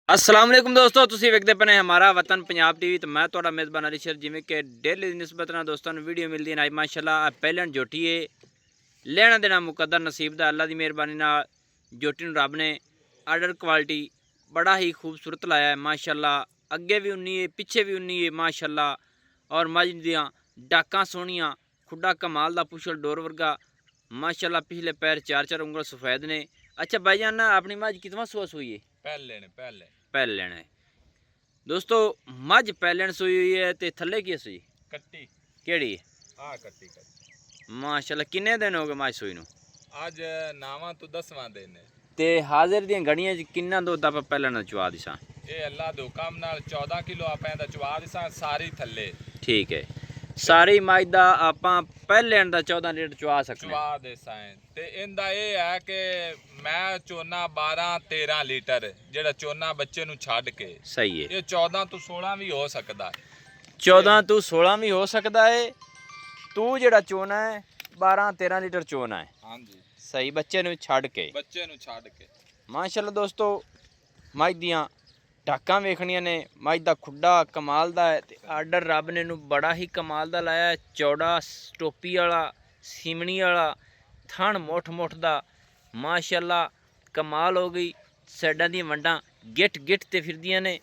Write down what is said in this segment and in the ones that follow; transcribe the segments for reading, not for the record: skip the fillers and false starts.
अस्सलाम वालेकुम दोस्तों, तुसीं वेखदे पे हमारा वतन पंजाब टीवी। तो मैं तुहाडा मेज़बान अली शेर। जिवें कि डेली दी निस्बत नाल दोस्तों वीडियो मिलदी है। अज माशाअल्लाह पहलन जोटी है, लेना देना मुकद्दर नसीब दा। अल्लाह दी मेहरबानी नाल जोटी नूं रब ने आर्डर क्वालिटी बड़ा ही खूबसूरत लाया है माशाअल्लाह। अगे भी उन्नी है, पिछे भी उन्नी है माशाअल्लाह। और मझ दियां डाकां सोहणियां, खुड्डा कमाल दा, पुछल डोर वर्गा माशाअल्लाह। पिछले पैर चार चार उंगल सफेद ने। अच्छा भाईजान, अपनी मझ कितवां सूआ सूई है? पहले लेना है दोस्तों। मझ पहले सूई हुई है तो थले की सूई कट्टी केड़ी है? हाँ कट्टी कट्टी माशाअल्लाह। किन्ने दिन हो गए मझ सूई नूं? आज नावां तो 10वां दिन है। ते हाजिर दी घड़ियां च किन्ना दुध आप पहले ना चवा दिसा? ये अल्लाह दे हुकम नाल 14 किलो आपां दा चवा दिसा सारी थल्ले। ठीक है, सारी मझ दा आपां पहले दा 14 लीटर चवा सकने चवा देसा है। ते इंदा ये है कि मैं चोना 12-13 लीटर जेड़ा चोना बच्चे नूं छड्ड के। सही है। ये 14 तो 16 भी हो सकदा है। 14 तो 16 भी हो सकता है। तू जेड़ा चोना है 12-13 लीटर चोना है। हाँ जी, सही, बच्चे नूं छड्ड के। बच्चे नूं छड्ड के माशाअल्लाह दोस्तों, मझ दियां ढाकां वेखणियां ने। मझ दा खुड्डा कमाल दा है ते आर्डर रब ने नूं बड़ा ही कमाल दा लाया है। चौड़ा टोपी वाला, सीमणी वाला, थण मुठ मुठ दा माशाअल्लाह कमाल हो गई। साइडां दी वंडां गिट गिट ते फिरदियां ने।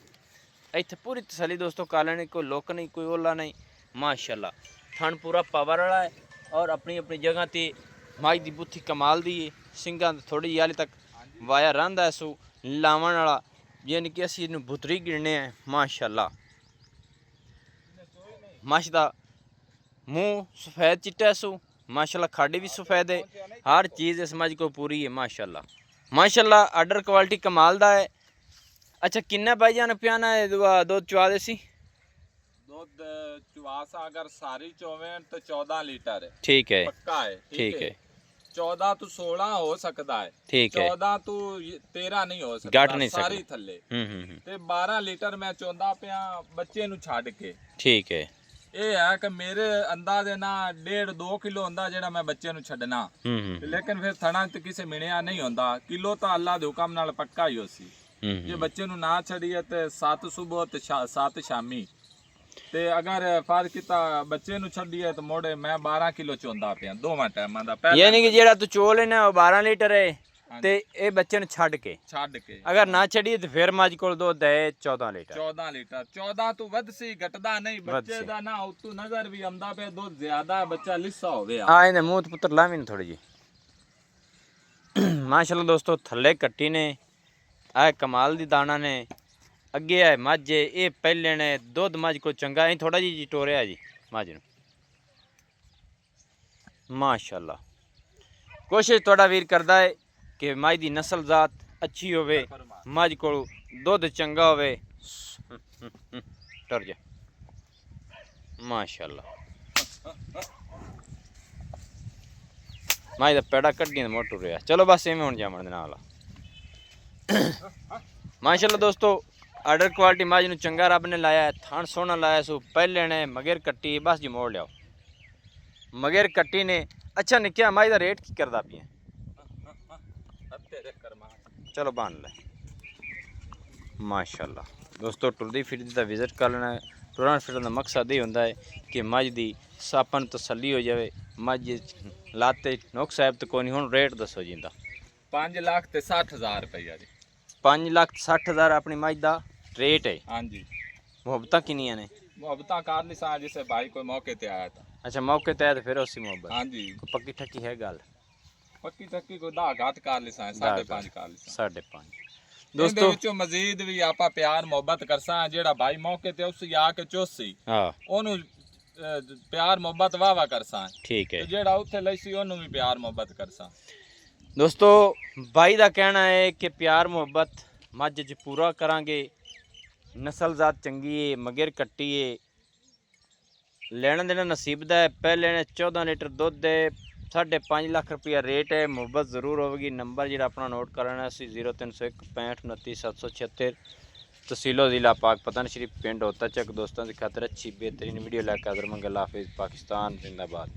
इत्थे पूरी तसली दोस्तों, काले नहीं, कोई लुक नहीं, कोई ओला नहीं माशाअल्लाह। थण पूरा पावर वाला है और अपनी अपनी जगह ते मझ दी बुत्थी कमाल दी है। सिंगां थोड़ी हाले तक वाया रंदा है सू लावण वाला, यानी कि असीं इहनूं बुतरी गिणने हैं माशाअल्लाह। मछ दा मूँह सफेद चिट्टा है सू माशाअल्लाह। खाडी भी सफेद है, हर चीज़ इस मझ को पूरी है माशाअल्लाह। माशाअल्लाह आर्डर क्वालिटी कमाल दा है। अच्छा, किन्ना भाईजान प्याना है दुध चवा देसी? दूध चवासा अगर सारी चोवें तो 14 लीटर है। ठीक है, पक्का है। ठीक है। 14 तो 16 हो सकता है। ठीक है, 14 तो 13 नहीं हो सकता, घट नहीं सारी सकता। थल्ले ते 12 लीटर मैं चौंदा पिया बच्चे नूं छड्ड के। ठीक है। ये है कि मेरे अंदाजे ना 1.5-2 किलो होंदा जेड़ा मैं बच्चे नूं छड्डना। लेकिन फिर थणा ते किसे मिणिया नहीं होंदा। किलो तो अल्लाह दे हुकम नाल पक्का ही होसी। जे बच्चे नूं ना छड़िए ते 7 सुबह ते 7 शामी ते अगर फर्ज किता बच्चे नूं छड्डिए तो मोड़े मैं 12 किलो चोंदा पिया दोवां टाइमां दा। पहले यानी कि जेड़ा तू चो लेना वो 12 लीटर है ते ए बच्चे नूं छड्ड के। अगर ना छड़िए तो फिर मझ कोल दुध है 14 लीटर। 14 लीटर 14 तो वध सी घटदा नहीं। बच्चे दा ना उतू नजर भी आंदा पे दुध ज्यादा बच्चा लिस्सा होवे। आ इहदे मूंह ते पुत्र लावी थोड़ी जी। माशाअल्लाह दोस्तों, थल्ले कट्टी ने, आ कमाल दी दाना ने। अगे है मझ, ये पहले ने दुध मझ को चंगा है। थोड़ा जी टोरिया जी मझ नूं माशाअल्लाह। कोशिश थोड़ा वीर करदा है कि मझ दी नस्ल जात अच्छी होवे, मझ को दुध चंगा होवे। टुर जा माशाअल्लाह। मझ दा पेड़ा कड्डियां ते मोटू रहा। चलो बस इवें हुण जामण दे नाल माशाअल्लाह दोस्तों। आर्डर क्वालिटी मझ नूं चंगा रब ने लाया है। थान सोहना लाया सू पहले ने मगर कट्टी बस जी मोड़ लियाओ मगर कट्टी ने। अच्छा निक्किया मझ दा रेट की करदा पिया? चलो बन ले माशाअल्लाह दोस्तों। टुरदी फिरदी दा विजिट कर लेना। टुरन फिरन दा मकसद ये होंदा है कि मझ दी सापन तसल्ली हो जाए। मझ लाते नुक साहब तो कोई नहीं। हुण रेट दसो जिंदा। 5,60,000 रुपया जी। 5,60,000 अपनी मझ दा रेट है। हाँ जी। मुहब्बतां किन्नियां ने? मुहब्बतां कर ली सा जिसे भाई कोई मौके ते आया था। अच्छा, मौके ते आया तो फिर उसी मुहब्बत। हाँ जी। पक्की ठक्की है गल? पक्की टक्की को 10 घट कर ली सा, 5.5 कर ली सा। 5.5 दोस्तों। विचों मजीद भी आपा प्यार मोहब्बत करसा। जेड़ा भाई मौके ते उसी आके चोसी हाँ ओनू प्यार मोहब्बत वाह करसा। ठीक है। जेड़ा उत्थे लईसी ओनू भी प्यार मोहब्बत करसा। दोस्तों भाई का कहना है कि प्यार मुहब्बत मझ च पूरा करांगे। नस्ल जात चंगी है, मगर कट्टी है, लेना देना नसीब दा है। पहले ने 14 लीटर दुध है, 5.5 लाख रुपया रेट है। मुहब्बत जरूर होगी। नंबर जो अपना नोट कर लेना 0301 65 29 776। तहसीलो ज़िला पाक पतन शरीफ पिंड होता चक। दोस्तों की खातर अच्छी बेहतरीन वीडियो लेकर हाजिर मंगल हाफिज़। पाकिस्तान जिंदाबाद।